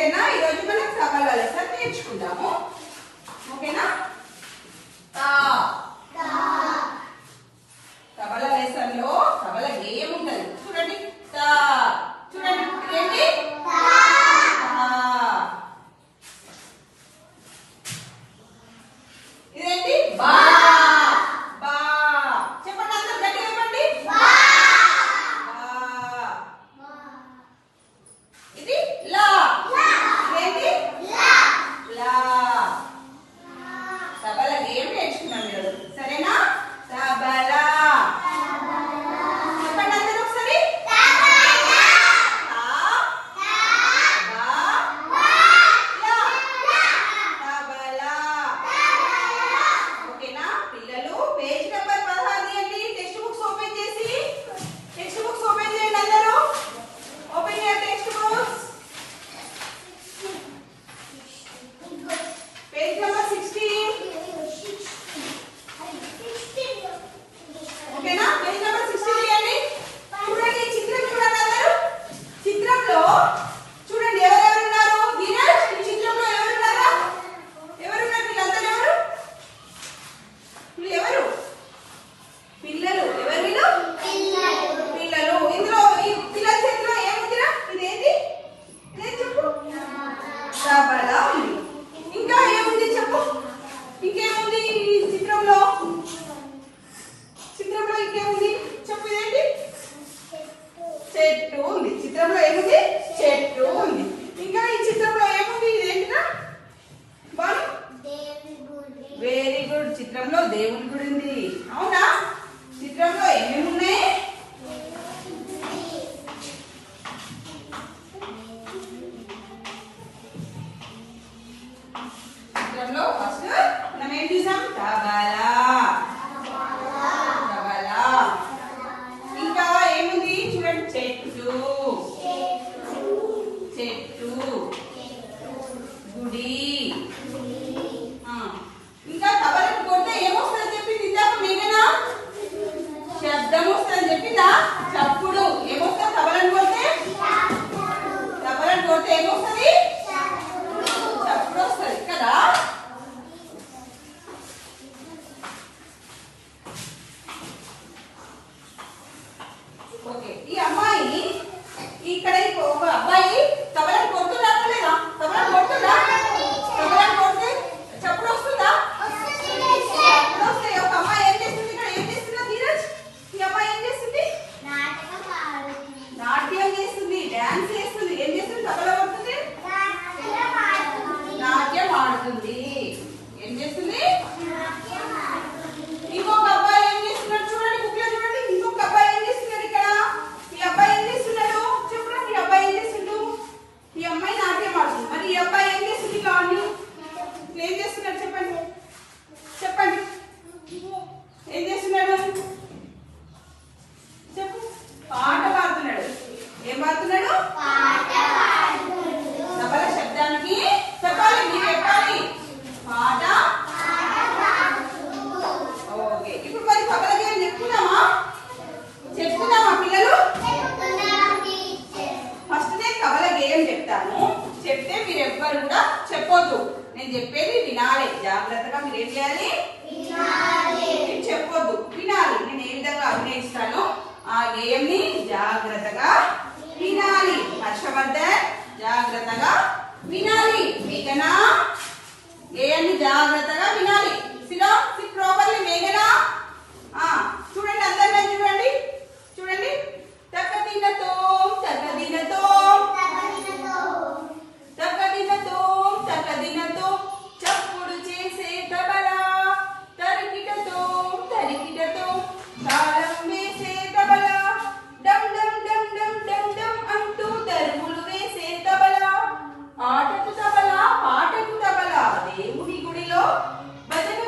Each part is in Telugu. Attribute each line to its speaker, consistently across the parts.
Speaker 1: ఓకేనా? ఈరోజు మనం తబలా లెసన్ నేర్చుకుందాము. ఓకేనా? తబలా లెసన్ లో తబలా గేయం ఉంటుంది. చూడండి, చూడండి ఏంటి? ఇదేంటి? బా. బా చెప్పండి, అందరూ గట్టిగా చెప్పండి. ఇది లా. ఇదేంటి? లా. తబలా గేయం నేర్చుకున్నాం ఈరోజు. సరేనా? తబలా చెప్పండి అందరూ ఒకసారి. తబలా. ఓకేనా పిల్లలు? పేజ్ నెంబర్ 16 తీయండి. టెక్స్ట్ బుక్స్ ఓపెన్ చేసి టెక్స్ట్ బుక్స్ ఓపెన్ చేయండి అందరూ. Open your text books. Page number 16. ఓకేనా? పేజ్ నెంబర్ 16 తీయండి. చూడండి చిత్రం చూడండి అందరూ. చిత్రంలో చూడండి ఎవరెవరు ఉన్నారు? ధీరజ్, ఈ చిత్రంలో ఎవరున్నారా? ఎవరున్నారు? వీళ్ళందరూ ఎవరు? వీళ్ళు ఎవరు? పిల్లలు. ఎవరు వీళ్ళు? పిల్లలు. ఇందులో ఈ పిల్లల చేతిలో ఏముందిరా? ఇదేంటి? ఇదేం చెప్పు? తబలా ఉంది. ఇంకా ఏముంది చెప్పు? ఇంకేముంది ఈ చిత్రంలో? చిత్రంలో ఇంకేముంది చెప్పు? ఇదేంటి? చెట్టు ఉంది. చిత్రంలో ఏముంది? చెట్టు ఉంది. ఇంకా ఈ చిత్రంలో ఏముంది? ఇదేంటిరా? బాను వెరీ గుడ్. చిత్రంలో దేవుని గుడి ఉంది. అవునా? చిత్రంలో ఏమేమి ఉన్నాయి? చిత్రంలో ఫస్ట్ మనం ఏం చూసాం? తబలా. తబలా. ఇంకా ఏముంది చూడండి? చెట్టు. చెట్టు, గుడి. ఇంకా తబలకు కొడితే ఏమొస్తుందని చెప్పింది ఇందాక మేఘనా? శబ్దం వస్తుందని చెప్పిందా? చప్పుడు. ఏమొస్తుంది తబలను కొడితే? తబలను కొడితే ఏమొస్తుంది? చప్పుడు వస్తుంది కదా. ఓకే, ఈ అమ్మాయి ఇక్కడ ఒక అబ్బాయి తబలను కొడుతుందా లేదా? తబలను కొడుతుందా? తబలను కొడితే చప్పుడు వస్తుందా? చప్పుడు వస్తే ఒక అమ్మాయి ఏం చేస్తుంది? ఇక్కడ ఏం చేస్తుందా ధీరజ్? ఈ అమ్మాయి ఏం చేస్తుంది? నాట్యం చేస్తుంది, డాన్స్ చేస్తుంది. ఏం చేస్తుంది? తబలా కొడుతుంది, నాట్యం ఆడుతుంది. ఏం చేస్తుంది? ఇంకొక అబ్బాయి ఏం చేస్తున్నాడు చూడండి, బుక్ లో చూడండి. ఇంకొక అబ్బాయి ఏం చేస్తున్నాడు ఇక్కడ? ఈ అబ్బాయి ఏం చేస్తున్నాడు చెప్పండి? ఈ అబ్బాయి ఏం చేస్తుండు? ఈ అమ్మాయి నాట్యం ఆడుతుంది. మరి ఈ అబ్బాయి ఏం చేస్తుంది? కానీ ఏం చేస్తున్నాడు చెప్పండి? చెప్పండి ఏం చేస్తున్నాడు? చెప్పు. పాట పాడుతున్నాడు. ఏం పాడుతున్నాడు? తబలా శబ్దానికి చెప్పాలి, మీరు చెప్పాలి. పాట. ఓకే, ఇప్పుడు మరి తబలా గేయం చెప్పుకుందామా? చెప్పుకుందామా పిల్లలు? ఫస్ట్ నేను తబలా గేయం చెప్తాను. చెప్తే మీరు ఎవ్వరు కూడా చెప్పొద్దు. నేను చెప్పేది వినాలి. జాగ్రత్తగా మీరు ఏం చేయాలి? నేను చెప్పొద్దు, వినాలి. నేను ఏ విధంగా అభినయిస్తానో ఆ గేయంని జాగ్రత్తగా వినాలి. హర్షవర్ధన్ జాగ్రత్తగా వినాలి. మేఘనా గేయాన్ని జాగ్రత్తగా వినాలి. సిట్ ప్రాపర్లీ మేఘనా. చూడండి అందరు నన్ను చూడండి. చూడండి. తక్కదినతో తక్కదినతో తక్కదినతో తక్కదినతో చప్పుడు చేసే తబలా. తరికిటతో తరికిటతో తాళం వేసే తబలా. డమ్ డమ్ డమ్ డమ్ డమ్ డమ్ అంటూ దరువులు వేసే తబలా. ఆటకు తబలా, పాటకు తబలా. దేవుని గుడిలో భజన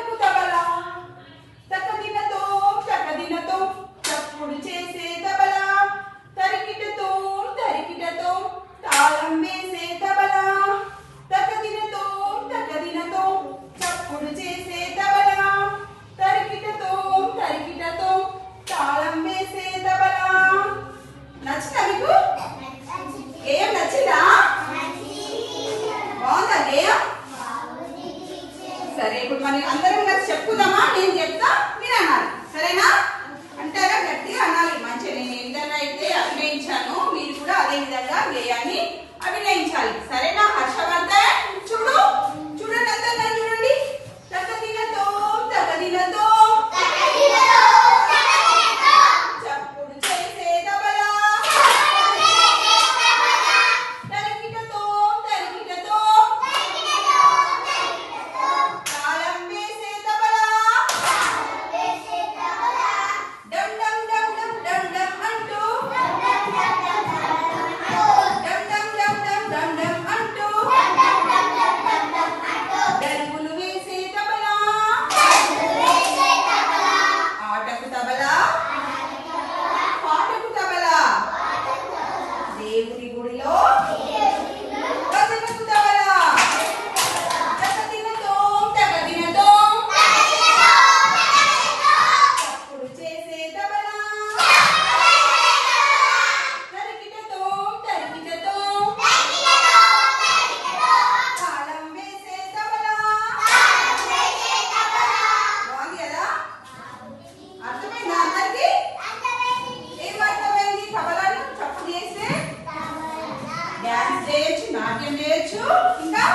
Speaker 1: చేయొచ్చు, ఇంకా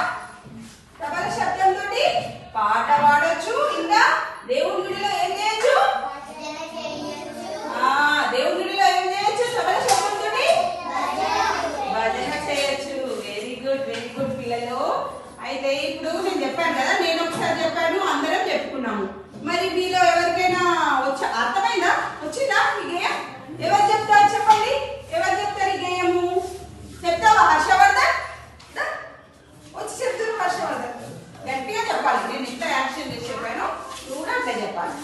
Speaker 1: తబల శబ్దంతో పాట పాడొచ్చు, ఇంకా దేవుని గుడిలో ఏం చేయొచ్చు? దేవుని గుడిలో ఏం చేయొచ్చు? తబల శబ్దంతో భజన చేయొచ్చు. వెరీ గుడ్ పిల్లలు. అయితే ఇప్పుడు నేను చెప్పాను కదా, నేను ఒకసారి చెప్పాను, అందరం చెప్పుకున్నాము. మరి మీలో ఎవరికైనా అర్థమైందా? వచ్చిందా ఈ గేయం? ఎవరు చెప్తారు చెప్పండి? ఎవరు చెప్తారు ఈ గేయము? చెప్తావా హర్షవర్ధన్? వచ్చి చెప్తారు హర్షవర్ధన్. గట్టిగా చెప్పాలి. నేను ఇంత యాక్షన్ చేసి చెప్పాను, నువ్వు కూడా అట్లా చెప్పాలి.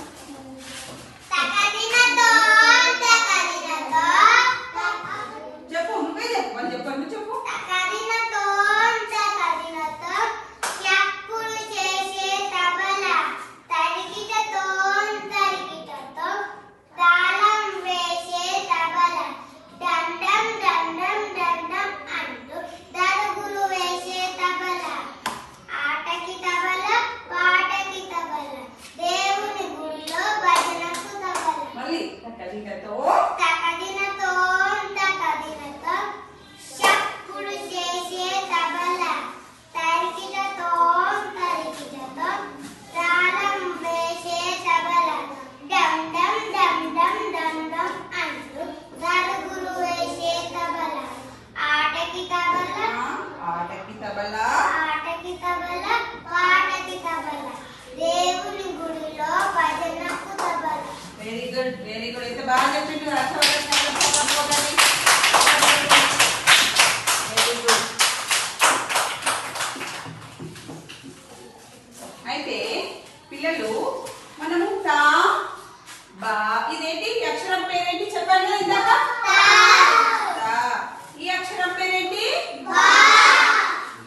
Speaker 1: చెప్పు, నువ్వే చెప్పు. అని చెప్పండి, నువ్వు చెప్పు. Very good. అయితే బాగా చెప్పిండు వెరీ గుడ్. అయితే పిల్లలు మనము తా బా ఇదేంటి అక్షరం పేరేంటి చెప్పండి కదా ఇందాక? తా. ఈ అక్షరం పేరేంటి? బా.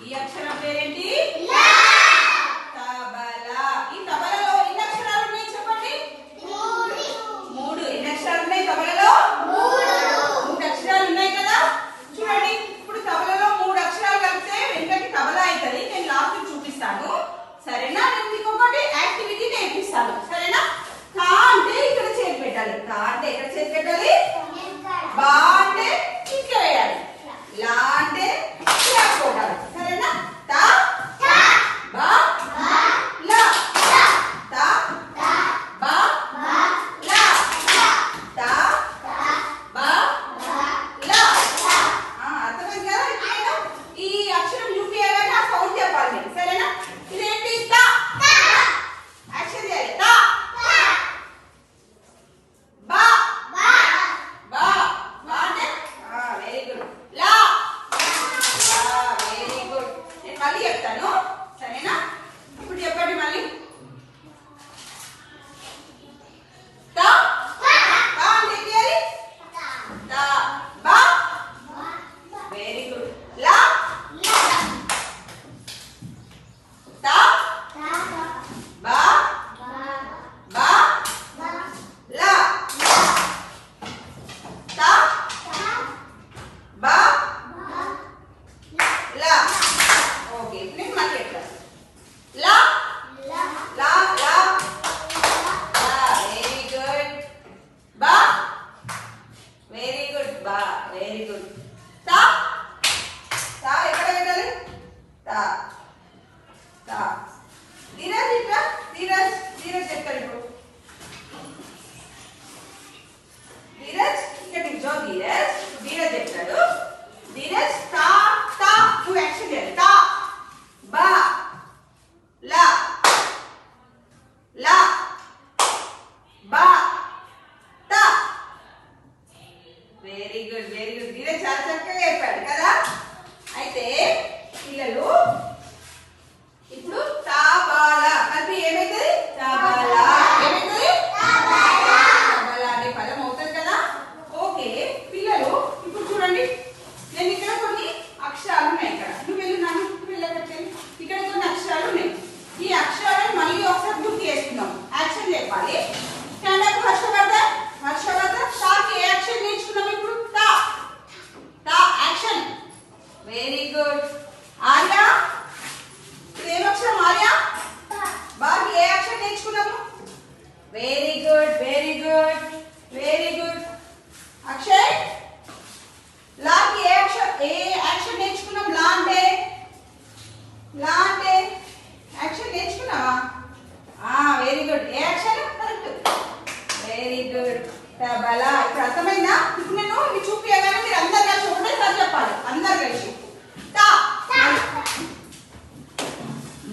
Speaker 1: ఈ అక్షరం పేరేంటి? లా. తబలా. ఈ తబలలో ఎన్ని అక్షరాలు ఉన్నాయి చెప్పండి? 3. ఎన్ని అక్షరాలు ఉన్నాయి తబలలో? 3.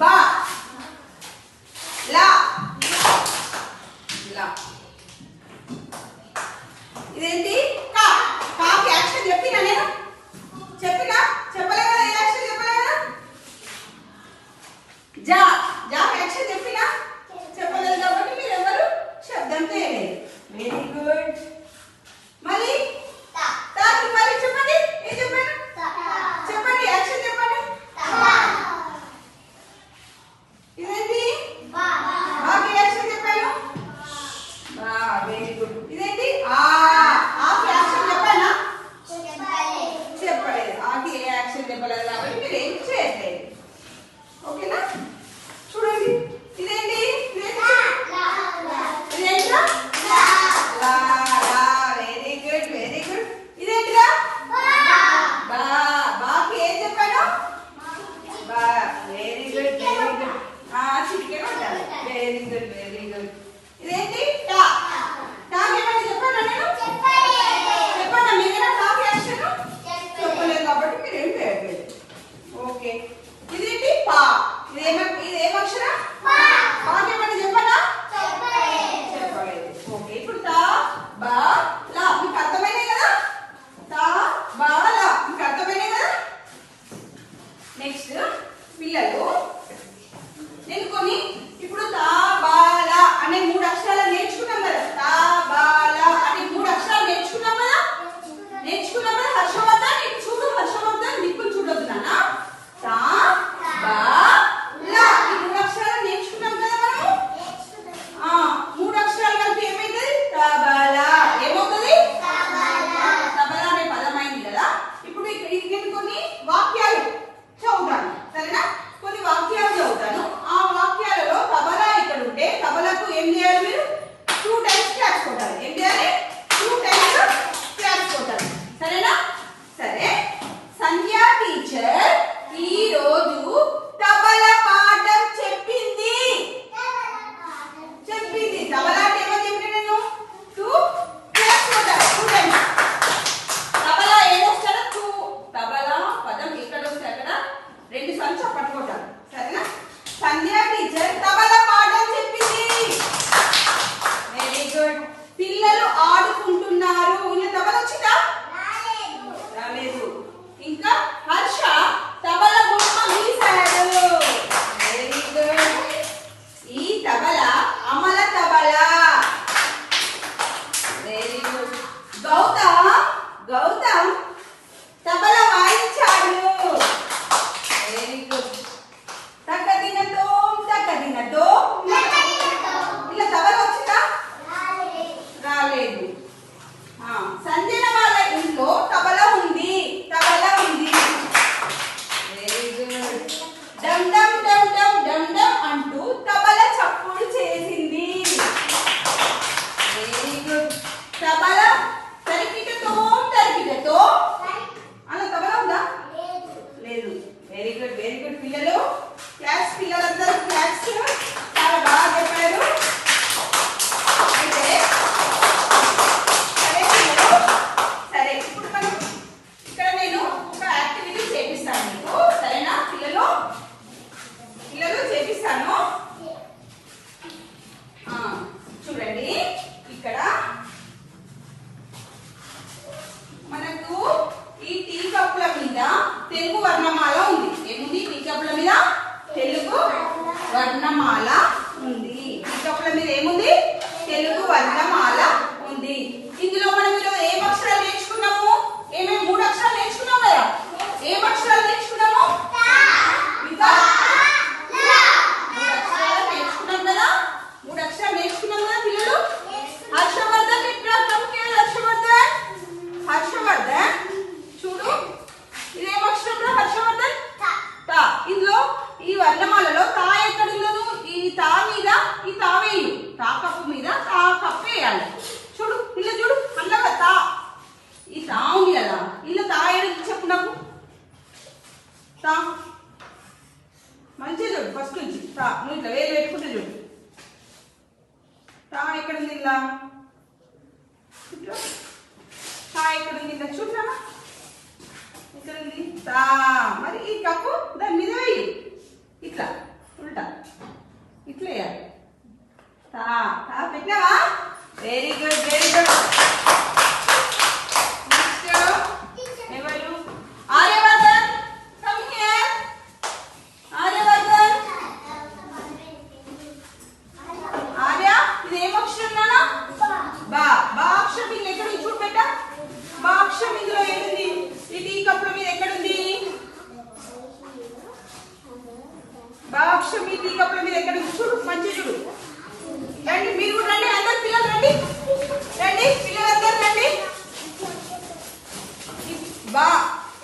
Speaker 1: బా లా లా. ఇదేంటి కా. కాకి యాక్షన్ చెప్పినా నేను? చెప్పినా? చెప్పలే కదా? ఏ యాక్షన్ చెప్పలే కదా? జా. జాకి యాక్షన్ చెప్పినా? చెప్పలేదు కాబట్టి మీరు ఎవరు శబ్దం చేయలేదు. Very good. మళ్ళీ తాకి మళ్ళీ చెప్పండి. ఏం చెప్పాను? చెప్పండి, యాక్షన్ చెప్పండి. ఇదేంటి? బాకి యాక్షన్ చెప్పాను. బా. Very good. ఇదేంటి? ఆ. ఆకి యాక్షన్ చెప్పానా? చెప్పలేదు. ఆకి ఏ యాక్షన్ చెప్పలేదు కాబట్టి మీరు ఏం చేయట్లేదు. ఓకేనా? చూడండి. ఇదేంటి? ఇదేంట్రా? లా లా. Very good, very good. ఇదేంటిరా? బా. బాకి ఏం చెప్పాను? బా. Very good, very good. చిటికెన్ ఉంటారు. Very good, very good. ఇదేంటి? టా. టాకి ఏమైనా చెప్పానా నేను? చెప్పానా మీరేనా టాకి యాక్షన్? చెప్పలేదు కాబట్టి మీరు ఏం చేయట్లేదు. ఓకే. ఇదేంటి? పా. ఇదేం అక్షరం? పాకి ఏమైనా చెప్పానా? చెప్పలేదు. ఓకే. ఇప్పుడు తా బా లా. మీకు అర్థమైనాయి కదా? తా బా లా. మీకు అర్థమైనాయి కదా? నెక్స్ట్ పిల్లలు నేను కొన్ని ఇప్పుడు తా బా లా అనే 3 అక్షరాలు నేర్చుకున్నాం కదా. తా బా లా అనే 3 అక్షరాలు నేర్చుకున్నాం కదా. హర్షవర్ధన్ ఇటు చూడు. హర్షవర్ధన్ దిక్కులు చూడొద్దు నాన్న. తా బా లా ఈ 3 అక్షరాలు నేర్చుకున్నాం కదా మనము. 3 అక్షరాలు కలిపి ఏమైంది? తబలా. ఏమవుతుంది? తబలా అనే పదం అయింది కదా. ఇప్పుడు నేను కొన్ని వాక్యాలు చదువుతాను, సరేనా? కొన్ని వాక్యాలు చదువుతాను. ఆ వాక్యాలలో తబలా ఇక్కడ ఉంటే తబలకు ఏం చేయాలి మీరు? 2 టైమ్స్ క్లాప్స్ కొట్టాలి. ఏం చేయాలి? 2 టైమ్స్ క్లాప్స్ కొట్టాలి. సరేనా? సరే. సంధ్య టీచర్ ఈ రోజు తబలా పాఠం చెప్పింది. తబలా అంటే ఏమని చెప్పిన నేను? 2 క్లాప్స్ కొట్టాలి. 2 టైమ్స్. తబలా ఏదొస్తాడో 2. తబలా పదం ఎక్కడ వస్తే అక్కడ 2 సార్లు చప్పట్లు కొట్టాలి. సరేనా? సంధ్య టీచర్ తబలా పాఠం చెప్పింది. Very good. పిల్లలు ఆడుకుంటున్నారు. ఇలా తబలా వచ్చిందా? రాలేదు. ఇంకా హర్ష తబలా బొమ్మ గీశాడు. Very good. ఈ తబలా అమల తబలా. Very good. గౌతమ్ తబలా వాయించాడు. Very good. తక్కదినతో ఇలా తబలా వచ్చిందా? రాలేదు. సంజన వాళ్ళ ఇంట్లో తబలా ఉంది. Very good. డమ్ డమ్ డమ్ డమ్ డమ్ డమ్ అంటూ తబలా చప్పుడు చేసింది. Very good. తబలా తరికిటతో అలా తబలా ఉందా? లేదు. Very good, very good. పిల్లలు క్లాస్, పిల్లలందరూ క్లాస్ చాలా బాగా చెప్పారు. అయితే సరే పిల్లలు, సరే ఇప్పుడు మనం ఇక్కడ నేను ఒక యాక్టివిటీ చేపిస్తాను మీకు. సరేనా పిల్లలు? చేపిస్తాను. చూడండి ఇక్కడ మనకు ఈ టీ కప్పుల మీద తెలుగు వర్ణమాల ఉంది. ఏముంది? టీ కప్పుల మీద తెలుగు వర్ణమాల ఉంది. టీ కప్పుల మీద ఏముంది? తెలుగు వర్ణమాల ఉంది. ఇందులో మనం ఈరోజు ఏం అక్షరాలు నేర్చుకున్నాము? 3 అక్షరాలు నేర్చుకున్నాం కదా. ఏం అక్షరాలు నేర్చుకున్నాము? ఇంకా 3 అక్షరాలు నేర్చుకున్నాం కదా. 3 అక్షరాలు నేర్చుకున్నాం కదా పిల్లలు. హర్షవర్ధన్ ఇక్కడ హర్షవర్ధన్ చూడు. ఇదేం అక్షరం? హర్షవర్ధన్ తా. ఇందులో ఈ వర్ణమాలలో తా ఎక్కడుందో ఈ తా మీద ఈ తా వేయు. తా కప్పు మీద తా కప్పు వేయాలి. చూడు ఇలా చూడు. అన్నగా తా ఈ తా ఉంది కదా. ఇలా తా ఏడు చెప్పు నాకు. తా మంచిగా చూడు. ఫస్ట్ నుంచి తా. నువ్వు ఇట్లా వేలు పెట్టుకుంటే చూడు. తా ఎక్కడుంది? ఇలా తా ఎక్కడుంది? ఇలా చూడరా. ఎక్కడుంది? తా. మరి ఈ కప్పు దాని మీద వేయి, ఇట్లా ఉల్టా ఇట్లా వేయాలి. తా తా పెట్టినావా? Very good very good. Next ఎవరు? Aryavardhan, come here. ఆర్యవర్ధన్, ఆర్య ఇది ఏం అక్షరం నాన్న? బా. బా అక్షరం ఇది ఎక్కడ చూడు పెట్ట. బా అక్షరం ఇందులో ఏంటి? ఈ టీ కప్పుల మీద ఎక్కడుంది? బా అక్షరం ఈ టీ కప్పుల మీద ఎక్కడుంది చూడు, మంచిగా చూడు. రండి మీరు కూడా రండి, అందరు పిల్లలు రండి, రండి పిల్లలందరూ రండి. బా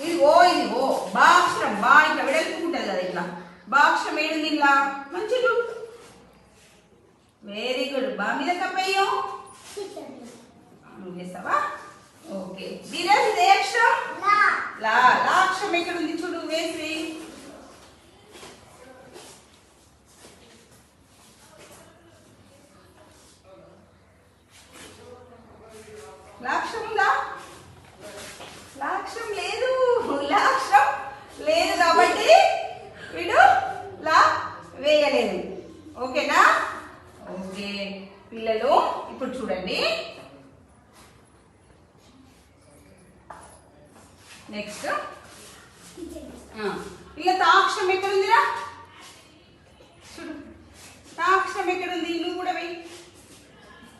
Speaker 1: ఇది ఓ, ఇది ఓ. బా అక్షరం బా ఇట్లా వెడల్పుకుంటుంది కదా ఇట్లా. బా అక్షరం ఏడుంది ఇలా, మంచిగా చూడు. Very good. బా మీద కప్పయ్యో నువ్వు చేస్తావా? ఓకే. ధీరజ్ ఇదే అక్షరం లా. లా అక్షరం ఎక్కడ ఉంది చూడు, వేసి. లాక్షరం ఉందా? లాక్షరం లేదు, లాక్షరం లేదు కాబట్టి వీడు లా వేయలేదు. ఓకేనా? ఓకే పిల్లలు ఇప్పుడు చూడండి. నెక్స్ట్ ఇలా తాక్షరం ఎక్కడుందిరా చూడు. తాక్షరం ఎక్కడుంది? నువ్వు కూడా వెయ్యి.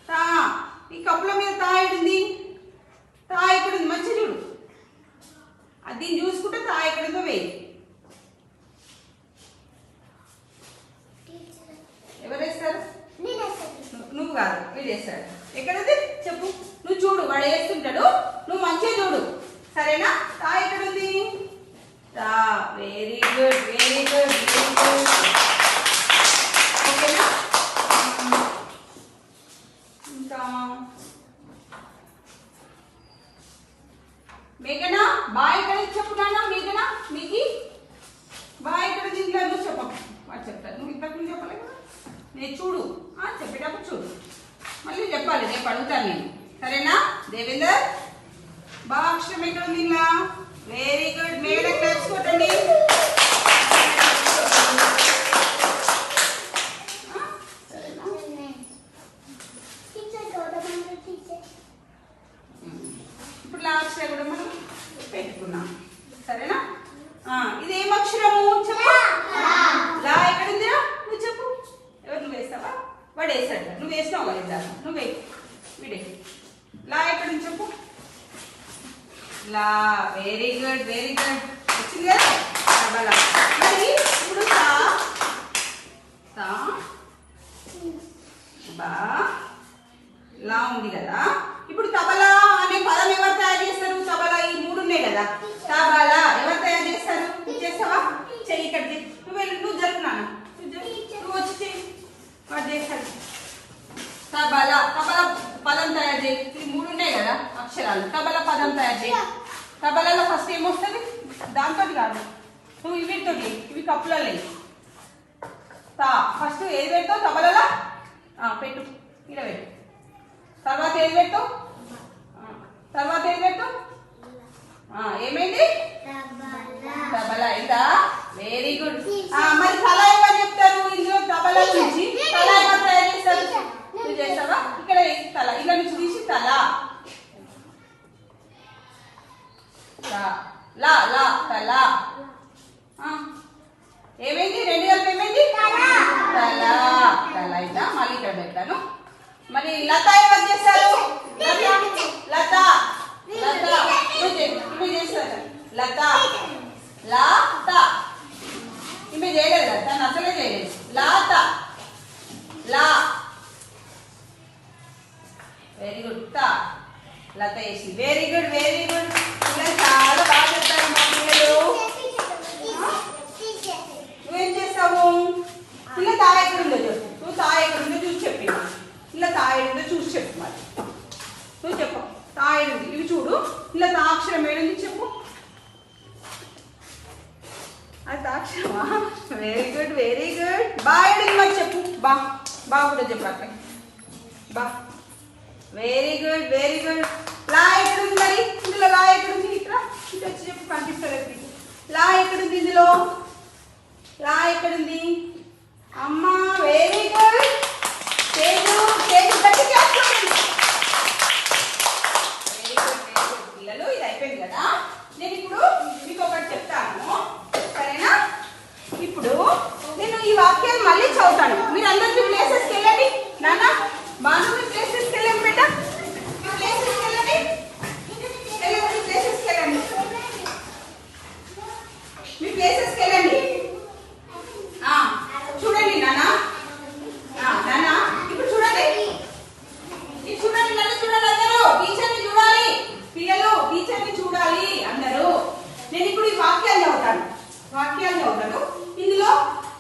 Speaker 1: తా ఈ కప్పుల మీద తా ఎక్కడుంది? తా ఎక్కడుంది? మంచిగా చూడు. దీన్ని చూసుకుంటే తా ఎక్కడుందో వెయ్యి. ఎవరు వేస్తారు? నువ్వు కాదు, వీడు వేస్తాడు. ఎక్కడుంది చెప్పు. నువ్వు చూడు, వాడు వేస్తుంటాడు, నువ్వు మంచిగా చూడు. సరేనా? తా ఎక్కడుంది? తా. Very good very good very good. ఓకేనా? ఇంకా మేఘనా బా ఎక్కడ చెప్పు నాన్న. మేఘనా మీకు బా ఎక్కడ ఇంట్లో నువ్వు చెప్పకు, వాడు చెప్తాను. నువ్వు ఇంతకు నువ్వు చెప్పలేదు నేను చూడు, చెప్పేటప్పుడు చూడు, మళ్ళీ చెప్పాలి, రేపు అడుగుతాను నేను. సరేనా? దేవేందర్ బా అక్షరం ఎక్కడ ఉంది ఇలా? Very good. మేఘన క్లాప్స్ కొట్టండి. ఇప్పుడు లా అక్షరం కూడా మనం పెట్టుకున్నాం. సరేనా? ఇది ఏం అక్షరము చెప్పు. లా ఎక్కడ ఉందిరా? నువ్వు చెప్పు. ఎవరు? నువ్వు వేస్తావా? వాడు వేస్తాడు. నువ్వు వేసినావు కదా ఇందాక, నువ్వే వీడే. లా ఎక్కడ ఉంది చెప్పు. లా. Very good very good. వచ్చింది కదా తబలా. మరి ఇప్పుడు తా తా బా లా ఉంది కదా. ఇప్పుడు తబలా అనే పదం ఎవరు తయారు చేస్తారు? తబలా ఈ మూడు ఉన్నాయి కదా. తబలా ఎవరు తయారు చేస్తారు? చేస్తావా? చెయ్యి ఇక్కడ. నువ్వు వెళ్ళి నువ్వు జరుపున్నాను, నువ్వు వచ్చి చెయ్యి. వాడు చేస్తాడు. తబలా. తబలా పదం తయారు చేయి. ఈ మూడు ఉన్నాయి కదా అక్షరాలు. తబలా పదం తయారు చేయి. తబలాలో ఫస్ట్ ఏమొస్తుంది? దాంతో కాదు, నువ్వు ఇవితో, ఇవి కప్పులలో తా. ఫస్ట్ ఏది పెడతావు తబలలో? పెట్టు, ఇలా పెట్టు. తర్వాత ఏది పెడతావు? తర్వాత ఏది పెడతావు? ఏమైంది? తబలా అయిందా? Very good. మరి తల ఎవరు చెప్తారు ఇందులో? తబలా నుంచి తల ఎవరు తయారు చేస్తారు? నువ్వు చేస్తావా? ఇక్కడ తల ఇలా నుంచి తీసి తల. లా లా తల. ఏమైంది? రెండు కలిపి ఏమైంది? తల. తల అయితే మళ్ళీ ఇక్కడ పెట్టాను. మరి లత ఎవరు చేస్తారు? లత. లత ఇవి చేస్తారు. లత లత ఇవి చేయలేదు కదా, తను అసలే చేయలేదు. లత లా. Very good. తా లత వేసి. Very good very good. పిల్లలు చాలా బాగా చెప్తారు మా పిల్లలు. నువ్వేం చేస్తావు? పిల్ల తాయి ఎక్కడుందో చెప్పు. నువ్వు తాయి ఎక్కడుందో చూసి చెప్పి. పిల్ల తాయి ఏడుందో చూసి చెప్పు. మరి నువ్వు చెప్పు. తాయి ఏడుంది ఇవి చూడు. పిల్ల తాక్షరం ఏడుంది చెప్పు. అది తాక్షరమా? Very good very good. బా ఏడుంది మరి చెప్పు. బా బా కూడా చెప్పాలి. బా. Very good very good. లా ఎక్కడుంది మరి? ఇందులో లా ఎక్కడుంది? ఇక్కడ ఇటు వచ్చి చెప్పు, కనిపిస్తలేదు. లా ఎక్కడుంది ఇందులో? లా ఎక్కడుంది? అమ్మా వెరీ గుడ్. తేజు తేజు గట్టి క్లాస్ కొట్టండి. వెరీ గుడ్ పిల్లలు. ఇది అయిపోయింది కదా. నేను ఇప్పుడు మీకు ఒకటి చెప్తాను, సరేనా? ఇప్పుడు నేను ఈ వాక్యాలు మళ్ళీ చదువుతాను. మీరు అందరూ మీ ప్లేసెస్కి వెళ్ళండి. నాన్న బాను మీ ప్లేసెస్కి వెళ్ళండి బిడ్డ. మీ ప్లేసెస్కి వెళ్ళండి. వెళ్ళండి మీ ప్లేసెస్కి వెళ్ళండి. మీ ప్లేసెస్కి వెళ్ళండి. చూడండి నాన్న. నాన్న ఇప్పుడు చూడండి. ఇది చూడండి. నన్ను చూడండి అందరూ. టీచర్ని చూడాలి పిల్లలు. టీచర్ని చూడాలి అందరూ. నేను ఇప్పుడు ఈ వాక్యాలు చదువుతాను. ఇందులో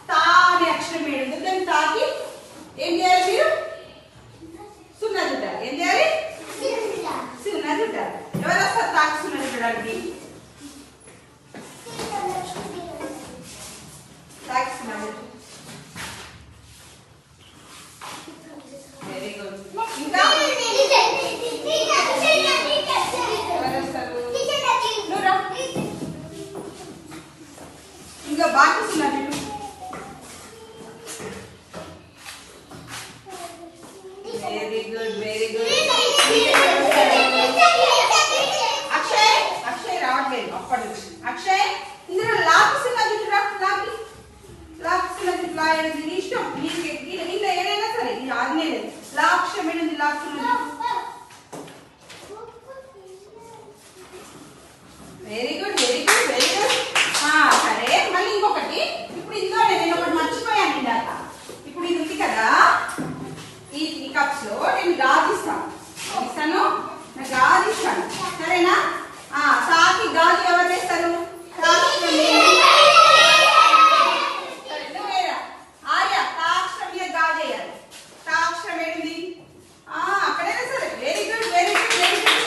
Speaker 1: తా అనే అక్షరం ఏడుంది. దాన్ని తాకి ఏం చేయాలి మీరు? సున్నా చుట్టాలి. ఏం చేయాలి? సున్నా చుట్టాలి. ఎవరు వస్తారు తాకి సున్నా చుట్టడానికి? తాకి సున్నా చుట్టాలి. Very good. ఇంకా ఎవరు వస్తారు? ఇంకా బాకి సున్నా చుట్టు. Very good very good. Akshay రావట్లేదు అప్పటి నుంచి. అక్షయ్ ఇందులో లాక్ సున్నా చుట్టురా. లాక్ సున్నా చుట్టు. లా ఏడుంది నీ ఇష్టం. ఇంట్లో ఏదైనా సరే నీ ఆజ్ఞ లేదు. లా అక్షరం ఏడుంది? లాక్ సున్నా చుట్టు. Very good very good very good. సరే మళ్ళీ ఇంకొకటి. ఇప్పుడు ఇందులో నేను ఒకటి మర్చిపోయాను ఇందాక. ఇప్పుడు ఇది ఉంది కదా, ఈ కప్స్ లో నేను గాజు ఇస్తాను. సరేనా? తాకి గాజు ఎవరు వేస్తారు? ఆర్య తాక్షరం మీద గాజు వేయాలి. తాక్షరం ఏంటి? అక్కడైనా సరే. Very good very good very good.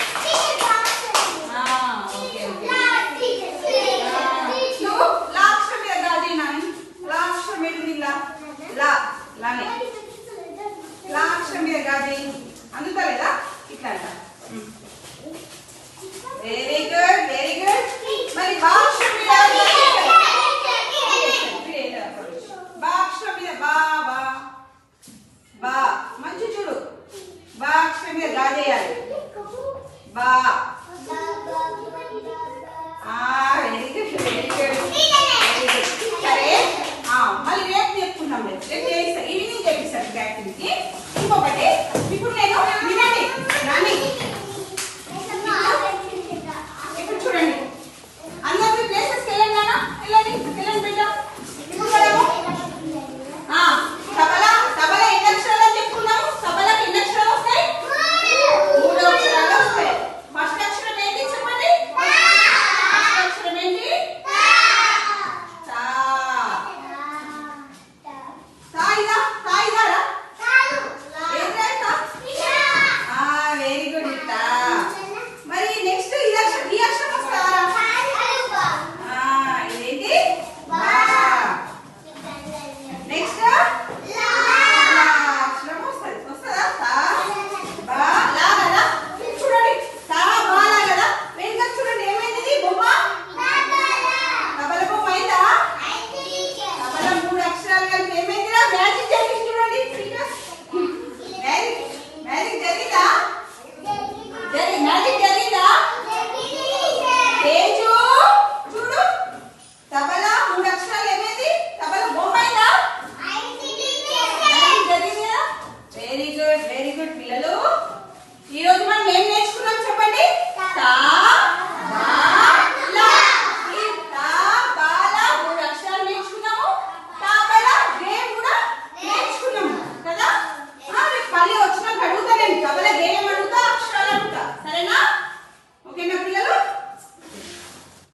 Speaker 1: నువ్వు లాక్షరం మీద గాజు నాని. లాక్షరం ఏంటి? లానే లాక్షరం మీద గాజు అందుతా లేదా? ఇట్లా అంట. Very good very good. మరి బాక్షరం మీద బాక్షరం మీద బా మంచి చూడు. బాక్షరం మీద గాజేయాలి. బా వెరీ గుడ్ వెరీ గుడ్. సరే మళ్ళీ రేపు చెప్పుకుందాం. రేపు ఈవినింగ్ చేపిస్తాను యాక్టివిటీ. ఇంకొకటి ఇప్పుడు నేను వినండి నాని. ఇప్పుడు చూడండి అందరూ ప్లేసెస్కి వెళ్ళండి నాన్న. వెళ్ళండి బిడ్డ. ఇప్పుడు మనము తబలా ఎన్ని అక్షరాలు అని చెప్పుకున్నాము? తబలాకి ఎన్ని అక్షరాలు వస్తాయి? 3 అక్షరాలు వస్తాయి. ఫస్ట్ అక్షరం ఏంటి చెప్పండి? ఫస్ట్ అక్షరం ఏంటి? వెరీ గుడ్ ఇట్లా. మరి నెక్స్ట్ ఈ అక్షరం వస్తారా? ఇదేంటి? నెక్స్ట్ అక్షరం వస్తుందా? లా కదా. చూడండి బాలా కదా. వెనుక చూడండి ఏమైంది? బొమ్మ తబల బొమ్మ అయిందా? తబల 3 అక్షరాలు కలిపి ఏమైందిరా? మ్యాజిక్ జరిగింది చూడండి. మ్యాజిక్ జరిగిందా? మ్యాజిక్ జరిగిందా? తేజు చూడు. తబలా 3 అక్షరాలు ఏమైంది? తబల బొమ్మ అయిందా? జరిగిందా? వెరీ గుడ్ వెరీ గుడ్ పిల్లలు. ఈరోజు మనం ఏం నేర్చుకున్నాం చెప్పండి? తా బా లా. ఈ తా బా లా 3 అక్షరాలు నేర్చుకున్నాము. తబలా గేమ్ కూడా నేర్చుకున్నాము కదా. మళ్ళీ వచ్చినాక అడుగుతా నేను తబలా గేమ్